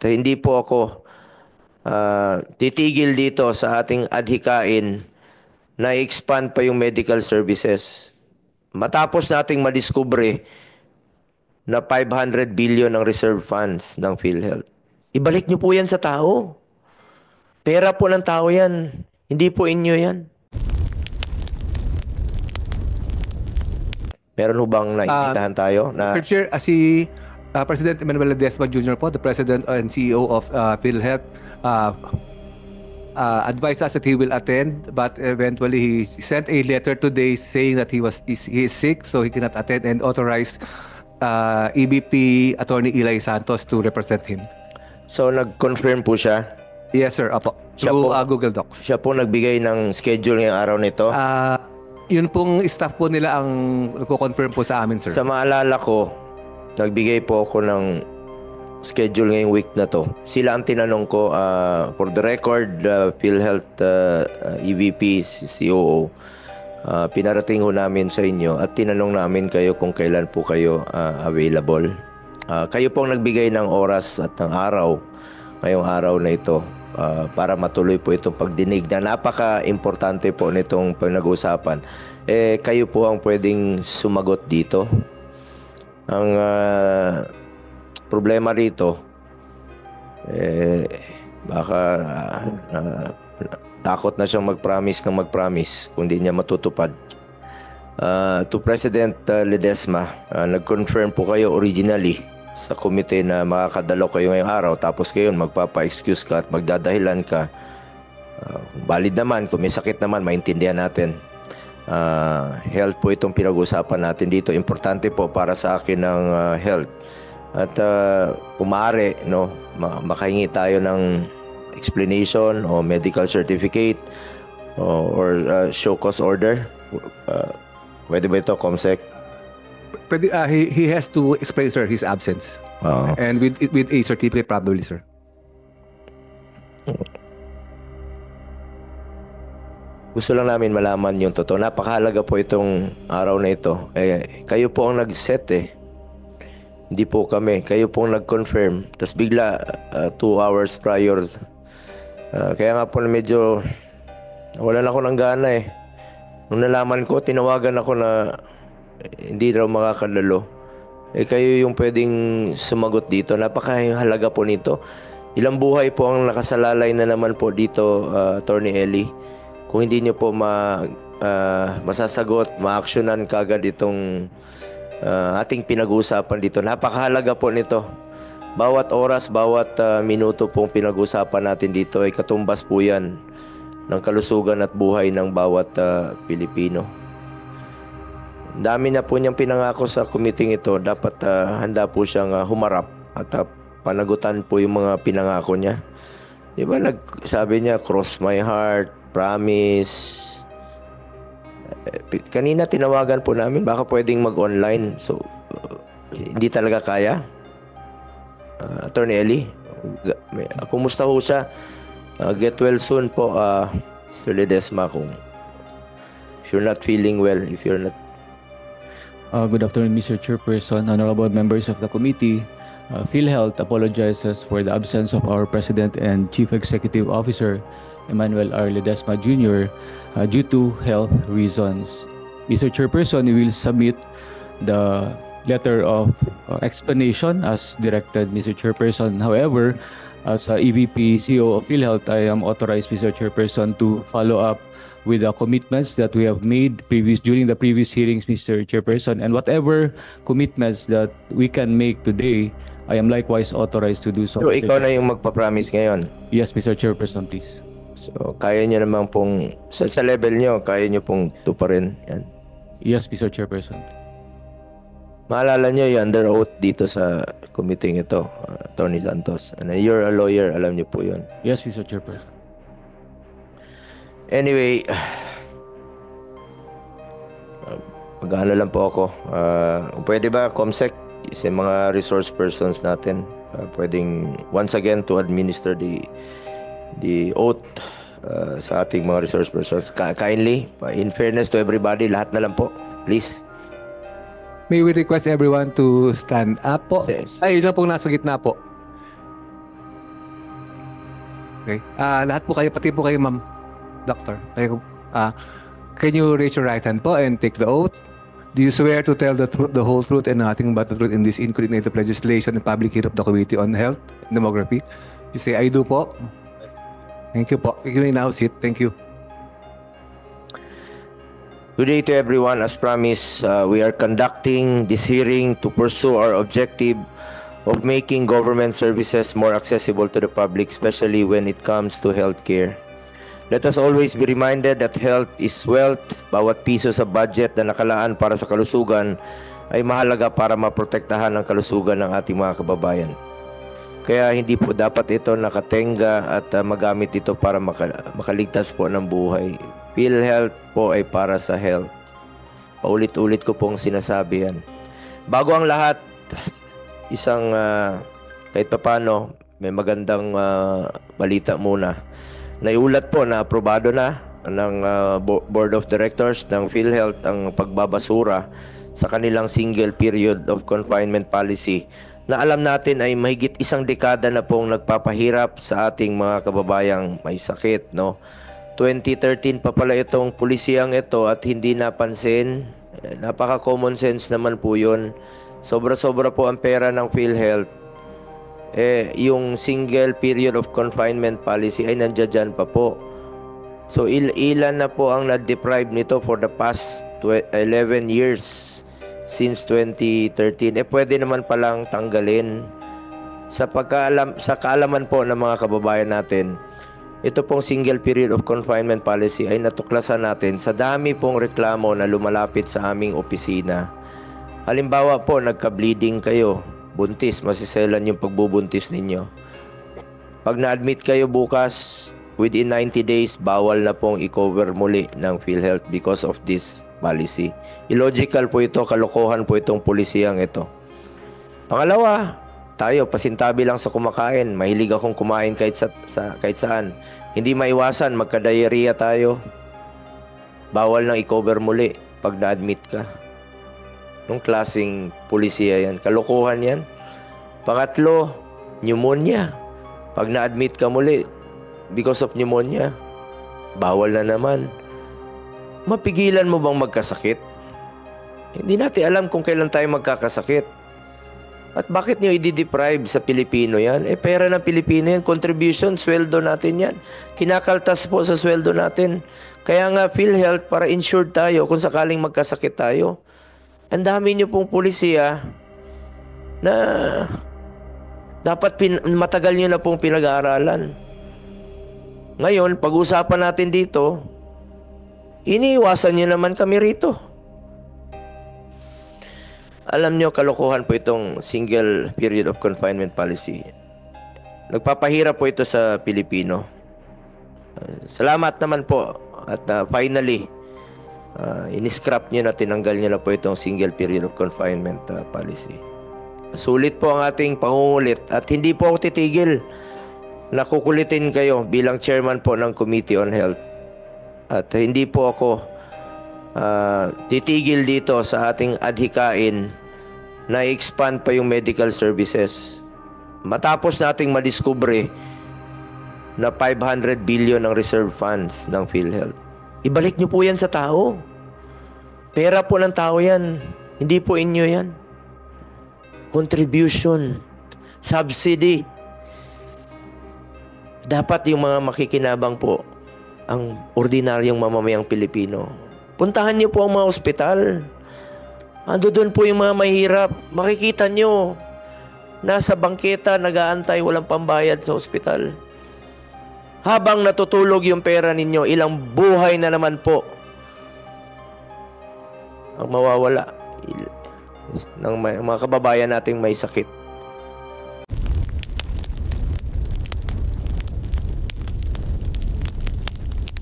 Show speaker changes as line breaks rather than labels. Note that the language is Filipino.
hindi po ako titigil dito sa ating adhikain na expand pa yung medical services. Matapos nating madiskubre na 500 billion ang reserve funds ng PhilHealth. Ibalik nyo po yan sa tao. Pera po ng tao yan. Hindi po inyo yan. Meron ho bang naimbitahan tayo na
Mr. Chair, si President Emmanuel Ledesma Jr. po, the President and CEO of PhilHealth, advised us that he will attend, but eventually he sent a letter today saying that he is sick, so he cannot attend, and authorized EBP Attorney Eli Santos to represent him.
so nag-confirm po siya?
Yes, sir. Apo.
Siya
Through
po-
Google Docs.
Siya po nagbigay ng schedule ngayong araw nito?
Yun pong staff po nila ang nagko-confirm po sa amin, sir.
Sa maalala ko, nagbigay po ako ng schedule ngayong week na to. Sila ang tinanong ko, for the record, PhilHealth EVP, COO, pinarating ho namin sa inyo at tinanong namin kayo kung kailan po kayo available. Kayo pong nagbigay ng oras at ng araw ngayong araw na ito para matuloy po itong pagdinig na napaka-importante po nitong pinag-uusapan. Kayo po ang pwedeng sumagot dito. Ang problema rito, baka takot na siyang mag-promise kung di niya matutupad. To President Ledesma, nag-confirm po kayo originally sa komite na makakadalo kayo ngayong araw, tapos kayo magpapa-excuse ka at magdadahilan ka. Valid naman, kung may sakit naman, maintindihan natin. Health po itong pinag-usapan natin dito. Importante po para sa akin ng health. At kung maaari, no, makahingi tayo ng explanation o medical certificate or show cause order. Pwede ba ito, Comsec?
Pwede, he has to explain, sir, his absence. And with a certificate probably, sir.
Gusto lang namin malaman yung totoo. Napakahalaga po itong araw na ito. Kayo po ang nag-set Hindi po kami. Kayo po ang nag-confirm. Tapos bigla, 2 hours prior. Kaya nga po medyo nawalan ako ng gana Nung nalaman ko, tinawagan ako na hindi raw makakadalo. Kayo yung pwedeng sumagot dito. Napakahalaga po nito. Ilang buhay po ang nakasalalay na naman po dito, Attorney Eli. Kung hindi nyo po masasagot, ma-actionan kagad itong ating pinag-uusapan dito. Napakahalaga po nito. Bawat oras, bawat minuto pong pinag-uusapan natin dito ay katumbas po yan ng kalusugan at buhay ng bawat Pilipino. Dami na po niyang pinangako sa committee ito. Dapat handa po siyang humarap at panagutan po yung mga pinangako niya. Di ba sabi niya, cross my heart, promise. Kanina tinawagan po namin, baka pwedeng mag-online. So, hindi talaga kaya. Attorney Eli, kumusta ho siya? Get well soon po, Mr. Ledesma, if you're not feeling well, if you're not...
Good afternoon, Mr. Chairperson, honorable members of the committee. PhilHealth apologizes for the absence of our President and Chief Executive Officer, Emmanuel R. Ledesma Jr., due to health reasons. Mr. Chairperson, we will submit the letter of explanation as directed, Mr. Chairperson. However, as EVP CEO of PhilHealth, I am authorized, Mr. Chairperson, to follow up with the commitments that we have made during the previous hearings, Mr. Chairperson, and whatever commitments that we can make today, I am likewise authorized to do so.
So, ikaw na yung magpa-promise ngayon?
Yes, Mr. Chairperson, please.
So, kaya nyo naman pong, sa level nyo, kaya nyo pong tuparin yan?
Yes, Mr. Chairperson.
Maalala nyo yung under oath dito sa committee ito, Attorney Santos. And you're a lawyer, alam nyo po yun.
Yes, Mr. Chairperson.
Anyway, mag-ano lang po ako. Pwede ba, Comsec, sa mga resource persons natin, pwedeng once again to administer the oath sa ating mga resource persons. Kindly, in fairness to everybody, lahat na lang po. Please.
May we request everyone to stand up po? Ay, yun lang pong nasa gitna po. Okay. Lahat po kayo, pati po kayo, ma'am, doctor. Kayo, can you raise your right hand po and take the oath? Do you swear to tell the truth, the whole truth, and nothing but the truth in this incriminated legislation and public hearing of the Committee on Health and Demography? You say, I do po. Thank you po. You may now sit. Thank you.
Good day to everyone. As promised, we are conducting this hearing to pursue our objective of making government services more accessible to the public, especially when it comes to healthcare. Let us always be reminded that health is wealth. Bawat piso sa budget na nakalaan para sa kalusugan ay mahalaga para maprotektahan ang kalusugan ng ating mga kababayan. Kaya hindi po dapat ito nakatenga at magamit ito para makaligtas po ng buhay. PhilHealth po ay para sa health. Paulit-ulit ko pong sinasabi yan. Bago ang lahat, isang kahit papano, may magandang balita muna. Naiulat po na aprobado na ng Board of Directors ng PhilHealth ang pagbabasura sa kanilang single period of confinement policy na alam natin ay mahigit isang dekada na pong nagpapahirap sa ating mga kababayang may sakit, no? 2013 pa pala itong pulisiyang ito at hindi napansin. Napaka common sense naman po yun. Sobra-sobra po ang pera ng PhilHealth. Yung single period of confinement policy ay nandiyan pa po. So ilan na po ang na-deprive nito for the past 11 years since 2013. Pwede naman palang tanggalin. Sa kaalaman po ng mga kababayan natin, ito pong single period of confinement policy ay natuklasan natin sa dami pong reklamo na lumalapit sa aming opisina. Halimbawa po, nagka-bleeding kayo, buntis, masiselan yung pagbubuntis ninyo. Pag na-admit kayo bukas, within 90 days, bawal na pong i-cover muli ng PhilHealth because of this policy. Illogical po ito, kalokohan po itong pulisiyang ito. Pangalawa, tayo, pasintabi lang sa kumakain. Mahilig akong kumain kahit saan. Hindi maiwasan, magka-diarrhea tayo. Bawal nang i-cover muli pag na-admit ka. Nung klaseng pulisiya yan. Kalokohan yan. Pangatlo, pneumonia. Pag na-admit ka muli because of pneumonia, bawal na naman. Mapigilan mo bang magkasakit? Hindi natin alam kung kailan tayo magkakasakit. At bakit nyo i-deprive sa Pilipino yan? Pera ng Pilipino yan, contribution, sweldo natin yan. Kinakaltas po sa sweldo natin. Kaya nga PhilHealth para insured tayo kung sakaling magkasakit tayo. Ang dami nyo pong pulisiya na dapat matagal nyo na pong pinag-aaralan. Ngayon, pag-usapan natin dito, iniiwasan nyo naman kami rito. Alam nyo, kalokohan po itong single period of confinement policy. Nagpapahirap po ito sa Pilipino. Salamat naman po. At finally, in-scrap nyo na, tinanggal nyo na po itong single period of confinement policy. Sulit po ang ating pangungulit at hindi po ako titigil na kukulitin kayo bilang chairman po ng Committee on Health. At hindi po ako titigil dito sa ating adhikain na i-expand pa yung medical services. Matapos nating madiskubre na 500 billion ang reserve funds ng PhilHealth. Ibalik nyo po yan sa tao. Pera po ng tao yan. Hindi po inyo yan. Contribution. Subsidy. Dapat yung mga makikinabang po, ang ordinaryong mamamayang Pilipino. Puntahan niyo po ang mga ospital. Ando doon po yung mga mahirap. Makikita niyo, nasa bangketa, nag-aantay, walang pambayad sa ospital. Habang natutulog yung pera ninyo, ilang buhay na naman po ang mawawala ng mga kababayan nating may sakit.